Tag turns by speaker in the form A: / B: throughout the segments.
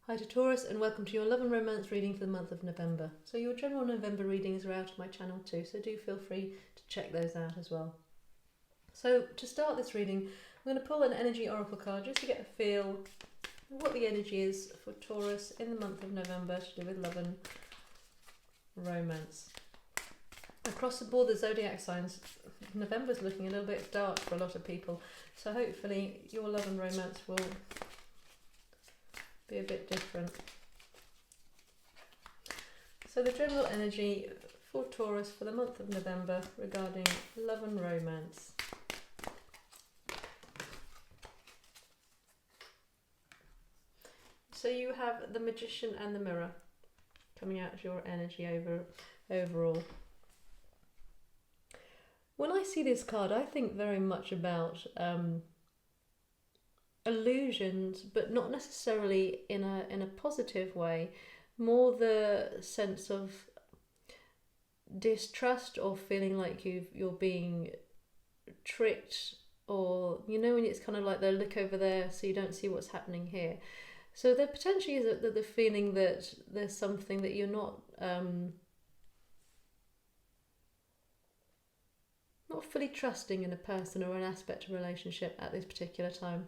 A: Hi to Taurus, and welcome to your love and romance reading for the month of November. So your general November readings are out on my channel too, so do feel free to check those out as well. So to start this reading, I'm going to pull an energy oracle card just to get a feel of what the energy is for Taurus in the month of November to do with love and romance. Across the board, the zodiac signs, November's looking a little bit dark for a lot of people, so hopefully your love and romance will be a bit different. So the general energy for Taurus for the month of November regarding love and romance. So you have the Magician and the Mirror coming out as your energy overall. When I see this card, I think very much about illusions, but not necessarily in a positive way. More the sense of distrust or feeling like you're being tricked, or when it's kind of like they look over there so you don't see what's happening here. So there potentially is the feeling that there's something that you're not fully trusting in a person or an aspect of a relationship at this particular time.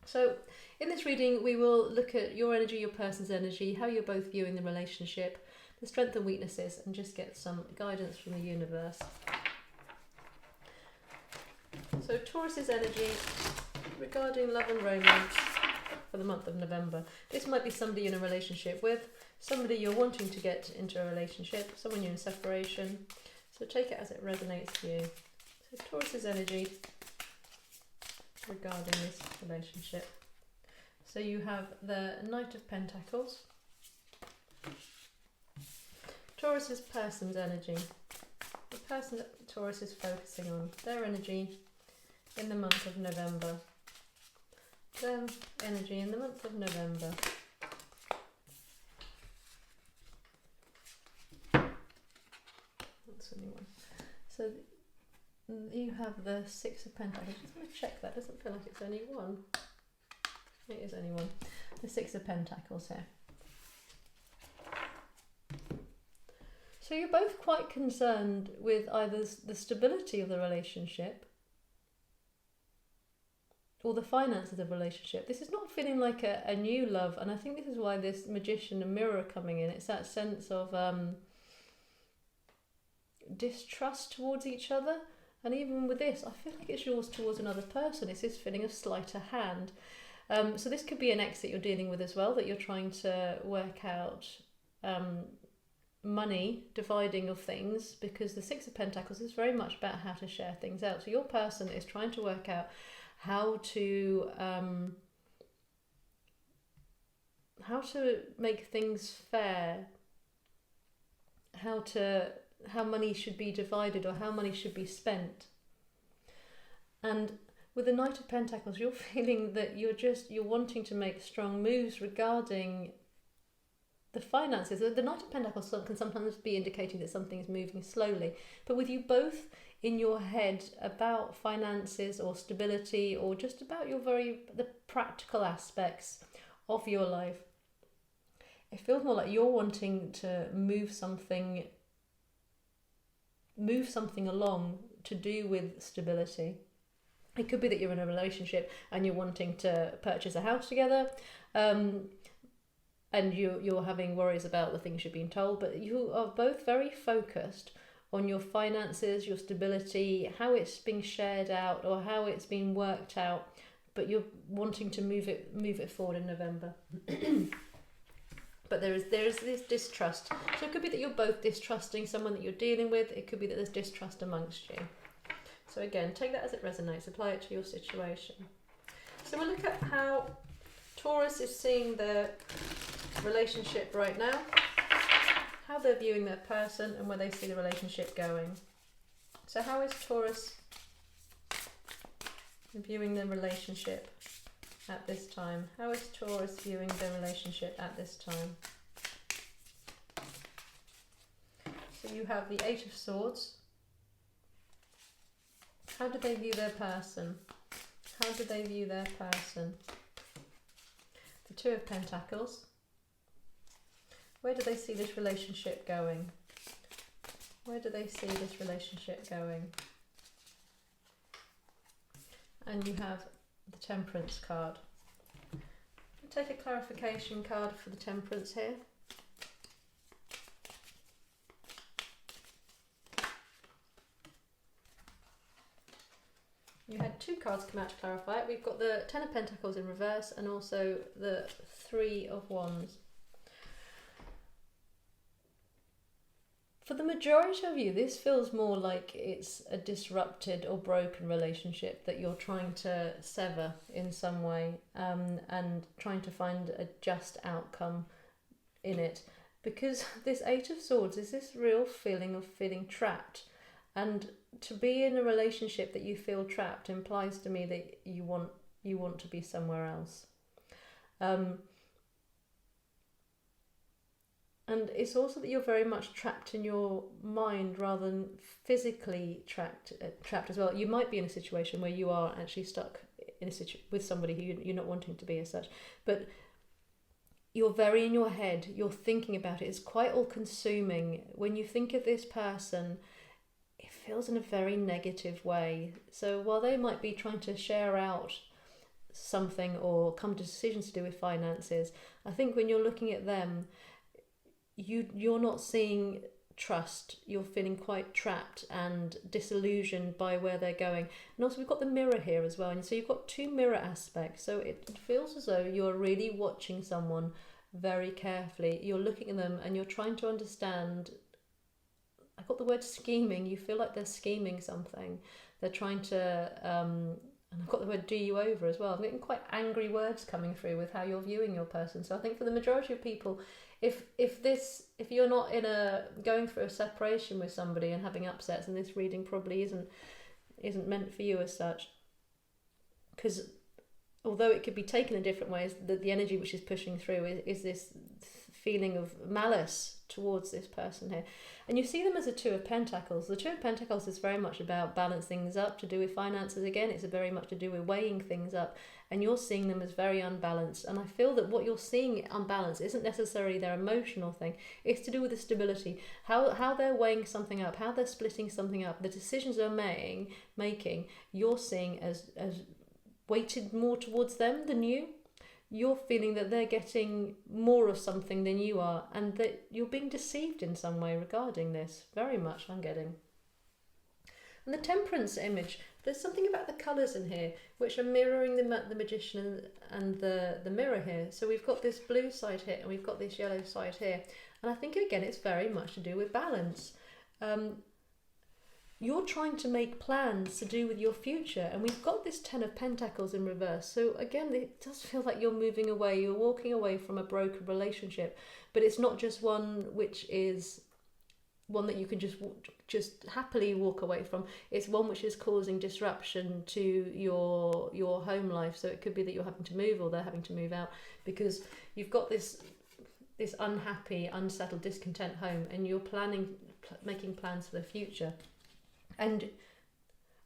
A: So in this reading, we will look at your energy, your person's energy, how you're both viewing the relationship, the strengths and weaknesses, and just get some guidance from the universe. So Taurus's energy regarding love and romance for the month of November. This might be somebody in a relationship with, somebody you're wanting to get into a relationship, someone you're in separation. So take it as it resonates for you. So Taurus's energy regarding this relationship. So you have the Knight of Pentacles, Taurus's person's energy, the person that Taurus is focusing on, their energy in the month of November, their energy in the month of November. That's a new one. So you have the Six of Pentacles. I just want to check that. Doesn't feel like it's only one. It is only one. The Six of Pentacles here. So you're both quite concerned with either the stability of the relationship or the finances of the relationship. This is not feeling like a new love, and I think this is why this Magician and Mirror are coming in. It's that sense of distrust towards each other. And even with this, I feel like it's yours towards another person. It's this feeling of sleight of hand. So this could be an ex that you're dealing with as well, that you're trying to work out money, dividing of things, because the Six of Pentacles is very much about how to share things out. So your person is trying to work out how to make things fair, how money should be divided or how money should be spent. And with the Knight of Pentacles, you're feeling that you're wanting to make strong moves regarding the finances. The Knight of Pentacles can sometimes be indicating that something is moving slowly, but with you both in your head about finances or stability or just about the practical aspects of your life, it feels more like you're wanting to move something along to do with stability. It could be that you're in a relationship and you're wanting to purchase a house together, and you're having worries about the things you're being told, but you are both very focused on your finances, your stability, how it's being shared out or how it's being worked out, but you're wanting to move it forward in November. But there is this distrust. So it could be that you're both distrusting someone that you're dealing with. It could be that there's distrust amongst you. So again, take that as it resonates. Apply it to your situation. So we'll look at how Taurus is seeing their relationship right now, how they're viewing their person, and where they see the relationship going. So how is Taurus viewing the relationship at this time? How is Taurus viewing their relationship at this time? So you have the Eight of Swords. How do they view their person? How do they view their person? The Two of Pentacles. Where do they see this relationship going? Where do they see this relationship going? And you have the Temperance card. Take a clarification card for the Temperance here. You had two cards come out to clarify it. We've got the Ten of Pentacles in reverse and also the Three of Wands. For the majority of you, this feels more like it's a disrupted or broken relationship that you're trying to sever in some way, and trying to find a just outcome in it. Because this Eight of Swords is this real feeling of feeling trapped. And to be in a relationship that you feel trapped implies to me that you want to be somewhere else. And it's also that you're very much trapped in your mind rather than physically trapped as well. You might be in a situation where you are actually stuck in with somebody who you're not wanting to be as such, but you're very in your head. You're thinking about it. It's quite all-consuming. When you think of this person, it feels in a very negative way. So while they might be trying to share out something or come to decisions to do with finances, I think when you're looking at them, you're not seeing trust. You're feeling quite trapped and disillusioned by where they're going. And also we've got the mirror here as well, and so you've got two mirror aspects. So it feels as though you're really watching someone very carefully. You're looking at them and you're trying to understand. I got the word scheming. You feel like they're scheming something. They're trying to and I've got the word do you over as well. I'm getting quite angry words coming through with how you're viewing your person. So I think for the majority of people, if you're not going through a separation with somebody and having upsets, and this reading probably isn't meant for you as such, because although it could be taken in different ways, the energy which is pushing through is this feeling of malice towards this person here. And you see them as a Two of Pentacles. The Two of Pentacles is very much about balancing things up, to do with finances again. It's very much to do with weighing things up. And you're seeing them as very unbalanced. And I feel that what you're seeing unbalanced isn't necessarily their emotional thing. It's to do with the stability. How they're weighing something up, how they're splitting something up, the decisions they're making, you're seeing as weighted more towards them than you. You're feeling that they're getting more of something than you are, and that you're being deceived in some way regarding this. Very much I'm getting. And the Temperance image, there's something about the colours in here which are mirroring the Magician and the mirror here. So we've got this blue side here and we've got this yellow side here. And I think again it's very much to do with balance. You're trying to make plans to do with your future, and we've got this Ten of Pentacles in reverse. So again, it does feel like you're moving away, you're walking away from a broken relationship, but it's not just one which is one that you can just happily walk away from. It's one which is causing disruption to your home life. So it could be that you're having to move, or they're having to move out, because you've got this unhappy, unsettled, discontent home, and you're making plans for the future. And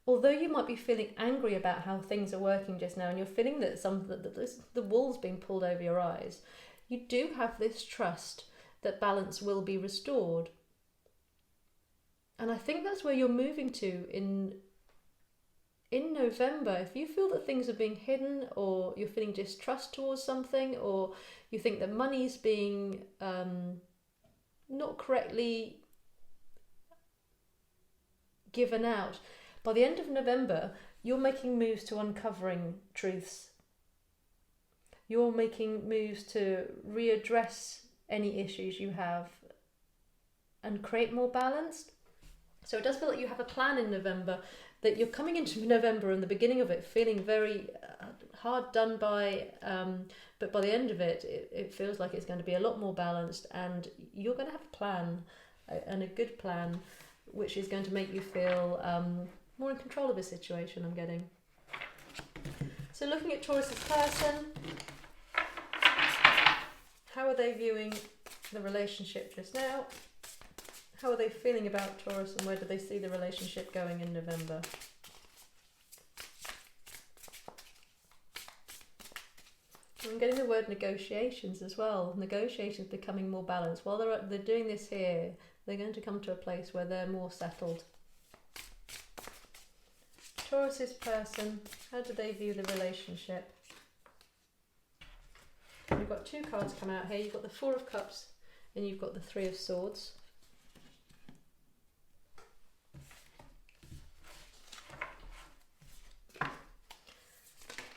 A: although you might be feeling angry about how things are working just now, and you're feeling that the wool's being pulled over your eyes, you do have this trust that balance will be restored. And I think that's where you're moving to in November. If you feel that things are being hidden, or you're feeling distrust towards something, or you think that money's being not correctly given out, by the end of November, you're making moves to uncovering truths. You're making moves to readdress any issues you have and create more balance. So it does feel like you have a plan in November, that you're coming into November and the beginning of it feeling very hard done by, but by the end of it, it feels like it's going to be a lot more balanced, and you're going to have a plan, and a good plan, which is going to make you feel more in control of a situation, I'm getting. So looking at Taurus's person, how are they viewing the relationship just now? How are they feeling about Taurus, and where do they see the relationship going in November? I'm getting the word negotiations as well. Negotiations becoming more balanced. While they're doing this here, they're going to come to a place where they're more settled. Taurus's person, how do they view the relationship? You've got two cards come out here. You've got the Four of Cups and you've got the Three of Swords.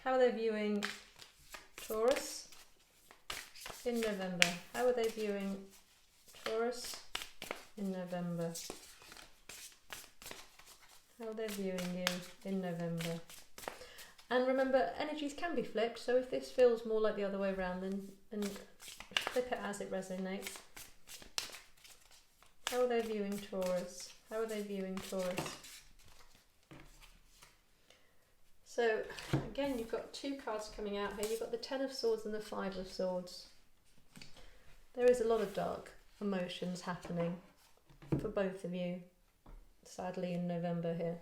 A: How are they viewing Taurus in November? How are they viewing Taurus in November? How are they viewing you in November? And remember, energies can be flipped, so if this feels more like the other way around, then flip it as it resonates. How are they viewing Taurus? How are they viewing Taurus? So, again, you've got two cards coming out here. You've got the Ten of Swords and the Five of Swords. There is a lot of dark emotions happening for both of you, sadly, in November here.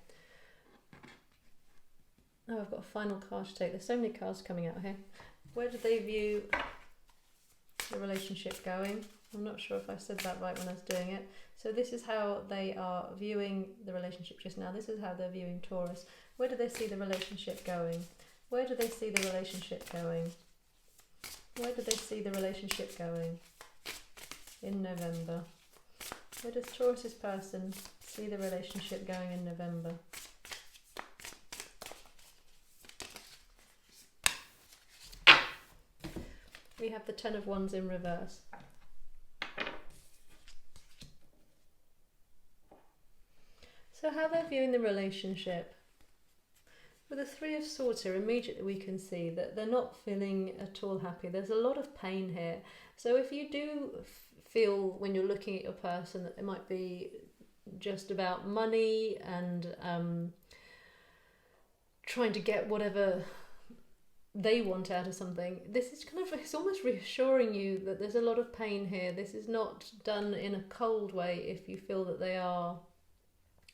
A: Oh, I've got a final card to take. There's so many cards coming out here. Where do they view the relationship going? I'm not sure if I said that right when I was doing it. So this is how they are viewing the relationship just now. This is how they're viewing Taurus. Where do they see the relationship going? Where do they see the relationship going? Where do they see the relationship going in November? Where does Taurus's person see the relationship going in November? We have the Ten of Wands in reverse. So how they're viewing the relationship. With the Three of Swords here, immediately we can see that they're not feeling at all happy. There's a lot of pain here. So if you do feel when you're looking at your person that it might be just about money and trying to get whatever they want out of something, this is kind of, it's almost reassuring you that there's a lot of pain here. This is not done in a cold way. If you feel that they are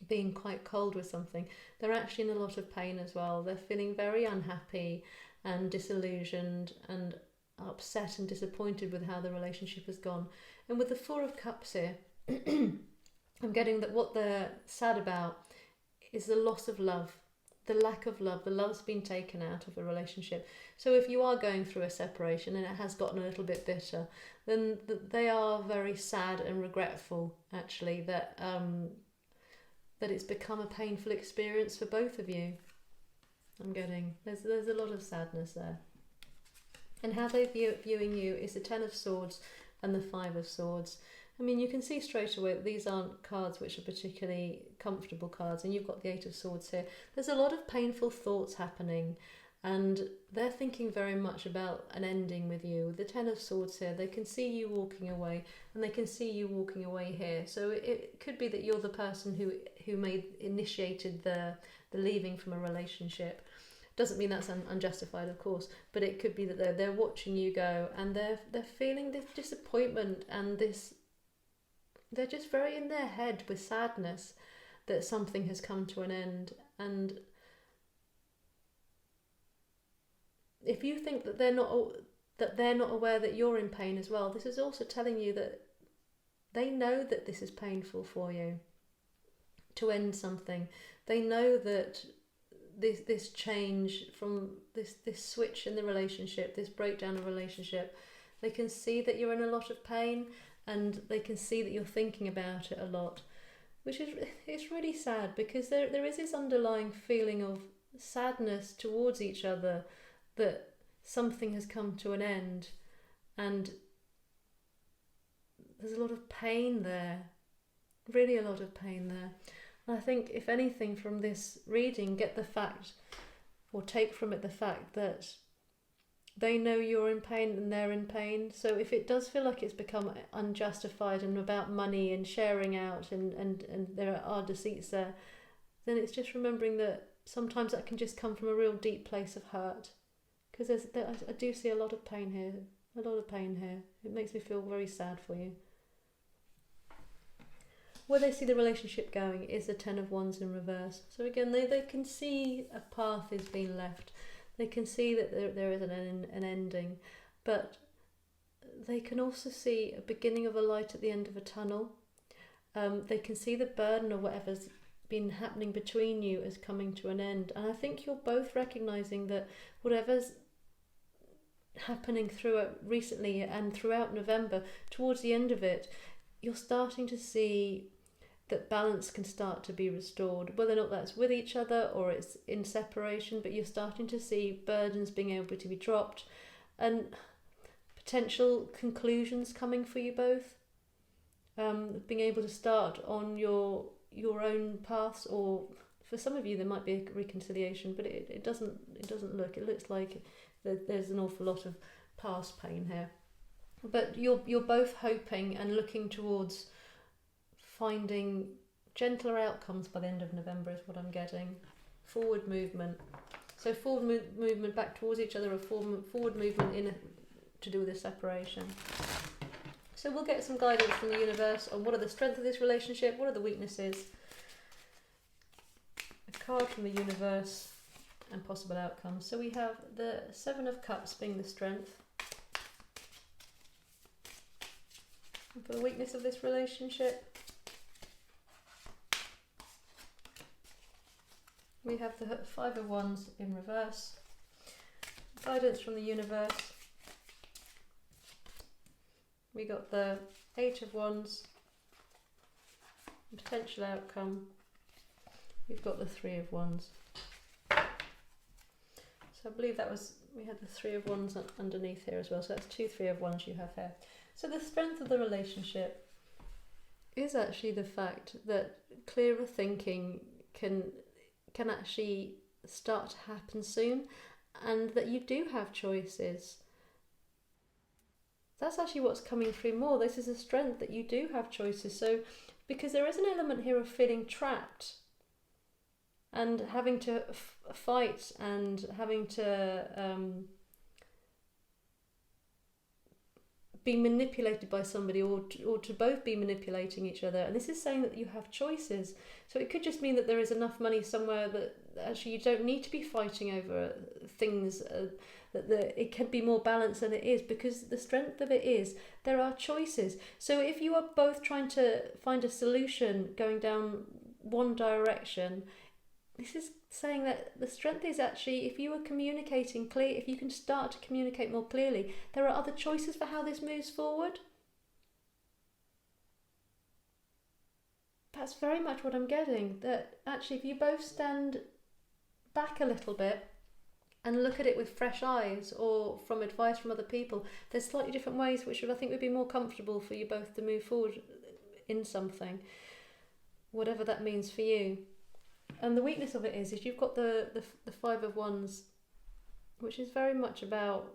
A: being quite cold with something, they're actually in a lot of pain as well. They're feeling very unhappy and disillusioned and upset and disappointed with how the relationship has gone. And with the Four of Cups here, I'm getting that what they're sad about is the loss of love, the lack of love. The love's been taken out of a relationship. So if you are going through a separation and it has gotten a little bit bitter, then they are very sad and regretful, actually, that it's become a painful experience for both of you. I'm getting, there's a lot of sadness there. And how they're viewing you is the Ten of Swords and the Five of Swords. I mean, you can see straight away that these aren't cards which are particularly comfortable cards, and you've got the Eight of Swords here. There's a lot of painful thoughts happening, and they're thinking very much about an ending with you. With the Ten of Swords here, they can see you walking away, and they can see you walking away here. So it could be that you're the person who initiated the leaving from a relationship. Doesn't mean that's unjustified, of course, but it could be that they're watching you go, and they're feeling this disappointment and this. They're just very in their head with sadness that something has come to an end. And if you think that they're not aware that you're in pain as well, this is also telling you that they know that this is painful for you to end something. They know that this change from this switch in the relationship, this breakdown of relationship, they can see that you're in a lot of pain, and they can see that you're thinking about it a lot, which is, it's really sad, because there is this underlying feeling of sadness towards each other, that something has come to an end, and there's a lot of pain there, really a lot of pain there. And I think, if anything, from this reading, get the fact, or take from it the fact that they know you're in pain and they're in pain. So if it does feel like it's become unjustified and about money and sharing out and there are deceits there, then it's just remembering that sometimes that can just come from a real deep place of hurt. Because I do see a lot of pain here, a lot of pain here. It makes me feel very sad for you. Where they see the relationship going is the Ten of Wands in reverse. So again, they can see a path is being left. They can see that there is an ending, but they can also see a beginning of a light at the end of a tunnel. They can see the burden of whatever's been happening between you as coming to an end. And I think you're both recognising that whatever's happening throughout recently and throughout November, towards the end of it, you're starting to see that balance can start to be restored, whether or not that's with each other or it's in separation, but you're starting to see burdens being able to be dropped and potential conclusions coming for you both, being able to start on your own paths, or for some of you there might be a reconciliation, but it doesn't look, it looks like there's an awful lot of past pain here. But you're both hoping and looking towards finding gentler outcomes by the end of November is what I'm getting. Forward movement. So forward movement back towards each other, or forward movement to do with this separation. So we'll get some guidance from the universe on what are the strengths of this relationship, what are the weaknesses. A card from the universe and possible outcomes. So we have the Seven of Cups being the strength. And for the weakness of this relationship, we have the Five of Wands in reverse. Guidance from the universe. We got the Eight of Wands. Potential outcome. We've got the Three of Wands. So I believe we had the Three of Wands underneath here as well. So that's 2 Three of Wands you have here. So the strength of the relationship is actually the fact that clearer thinking can actually start to happen soon, and that you do have choices. That's actually what's coming through more. This is a strength that you do have choices. So because there is an element here of feeling trapped and having to fight and having to be manipulated by somebody, or to both be manipulating each other. And this is saying that you have choices. So it could just mean that there is enough money somewhere that actually you don't need to be fighting over things, that it can be more balanced than it is, because the strength of it is there are choices. So if you are both trying to find a solution going down one direction, this is saying that the strength is actually, if you are communicating clear, if you can start to communicate more clearly, there are other choices for how this moves forward. That's very much what I'm getting, that actually if you both stand back a little bit and look at it with fresh eyes, or from advice from other people, there's slightly different ways which I think would be more comfortable for you both to move forward in something, whatever that means for you. And the weakness of it is you've got the Five of Wands, which is very much about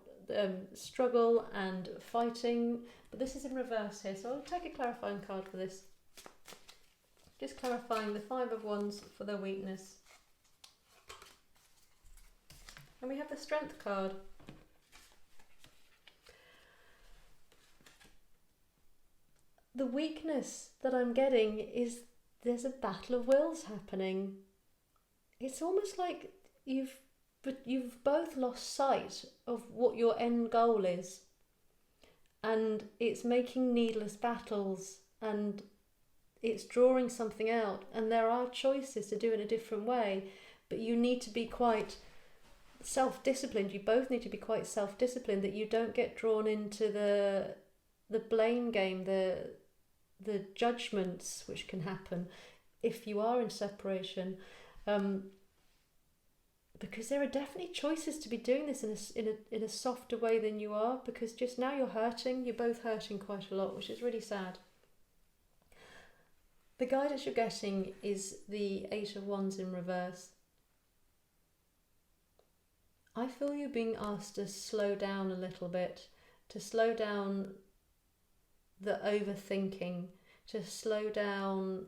A: struggle and fighting, but this is in reverse here. So I'll take a clarifying card for this. Just clarifying the Five of Wands for their weakness. And we have the Strength card. The weakness that I'm getting is there's a battle of wills happening. It's almost like you've both lost sight of what your end goal is, and it's making needless battles, and it's drawing something out, and there are choices to do it a different way, but you need to be quite self-disciplined. You both need to be quite self-disciplined, that you don't get drawn into the blame game, the judgments which can happen if you are in separation, because there are definitely choices to be doing this in a softer way than you are, because just now you're both hurting quite a lot, which is really sad. The guidance you're getting is the Eight of Wands in reverse. I feel you being asked to slow down a little bit, to slow down the overthinking, to slow down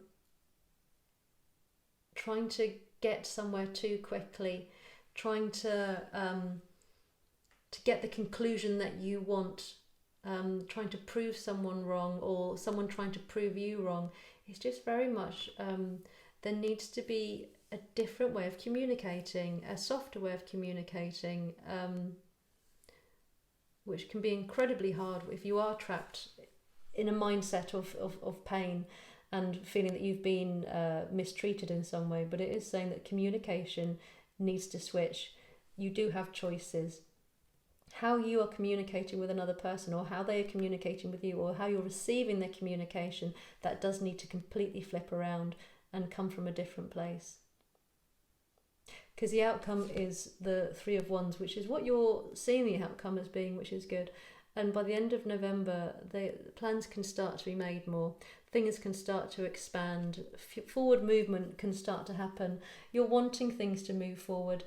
A: trying to get somewhere too quickly, trying to get the conclusion that you want, trying to prove someone wrong, or someone trying to prove you wrong. It's just very much there needs to be a different way of communicating, a softer way of communicating, which can be incredibly hard if you are trapped in a mindset of pain and feeling that you've been mistreated in some way. But it is saying that communication needs to switch. You do have choices. How you are communicating with another person, or how they are communicating with you, or how you're receiving their communication, that does need to completely flip around and come from a different place. Because the outcome is the Three of Wands, which is what you're seeing the outcome as being, which is good. And by the end of November, the plans can start to be made more. Things can start to expand. Forward movement can start to happen. You're wanting things to move forward.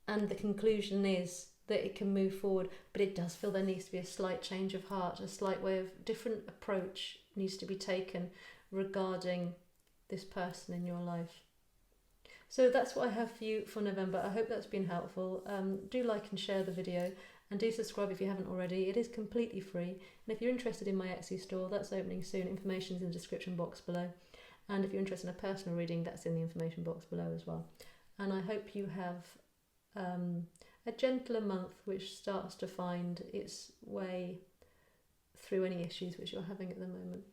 A: And the conclusion is that it can move forward. But it does feel there needs to be a slight change of heart, a slight way of different approach needs to be taken regarding this person in your life. So that's what I have for you for November. I hope that's been helpful. Do like and share the video, and do subscribe if you haven't already. It is completely free. And if you're interested in my Etsy store, that's opening soon. Information's in the description box below. And if you're interested in a personal reading, that's in the information box below as well. And I hope you have a gentler month which starts to find its way through any issues which you're having at the moment.